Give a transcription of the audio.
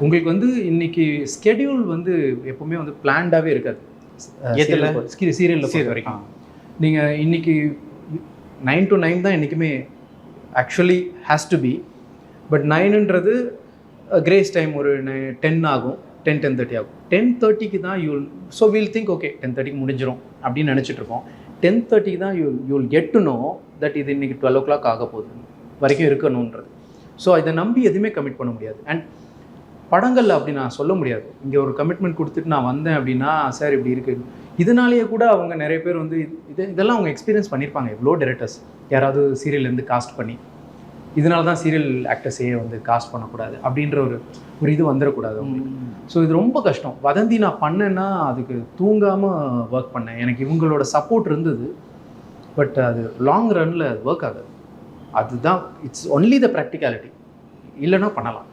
உங்களுக்கு வந்து இன்னைக்கு ஸ்கெடியூல் வந்து எப்பவுமே வந்து பிளான்டாகவே இருக்காது. சீரியலில் பொறுத்த வரைக்கும் நீங்கள் இன்னைக்கு 9 to 9 தான் என்றைக்குமே actually has to be. But 9ன்றது கிரேஸ் டைம் ஒரு 10 ஆகும், 10:30 ஆகும். 10:30க்கு தான் ஸோ வீல் திங்க் ஓகே 10:30க்கு முடிஞ்சிடும் அப்படின்னு நினச்சிட்டு இருக்கோம். 10:30க்கு தான் you'll get to know that இது இன்றைக்கி 12 o'clock ஆக போகுது வரைக்கும் இருக்கணுன்றது. ஸோ இதை நம்பி எதுவுமே கமிட் பண்ண முடியாது. அண்ட் படங்களில் அப்படி நான் சொல்ல முடியாது. இங்கே ஒரு கமிட்மெண்ட் கொடுத்துட்டு நான் வந்தேன் அப்படின்னா சார் இப்படி இருக்குது. இதனாலேயே கூட அவங்க நிறைய பேர் வந்து இதெல்லாம் அவங்க எக்ஸ்பீரியன்ஸ் பண்ணியிருப்பாங்க. எவ்வளோ டைரக்டர்ஸ் யாராவது சீரியல்லேருந்து காஸ்ட் பண்ணி இதனால தான் சீரியல் ஆக்டர்ஸையே வந்து காஸ்ட் பண்ணக்கூடாது அப்படின்ற ஒரு இது வந்துடக்கூடாது அவங்களுக்கு. ஸோ இது ரொம்ப கஷ்டம். வதந்தி நான் பண்ணேன்னா அதுக்கு தூங்காமல் ஒர்க் பண்ணேன். எனக்கு இவங்களோட சப்போர்ட் இருந்தது. பட் அது லாங் ரன்னில் ஒர்க் ஆகாது. அதுதான் இட்ஸ் ஒன்லி த ப்ராக்டிகாலிட்டி. இல்லைன்னா பண்ணலாம்.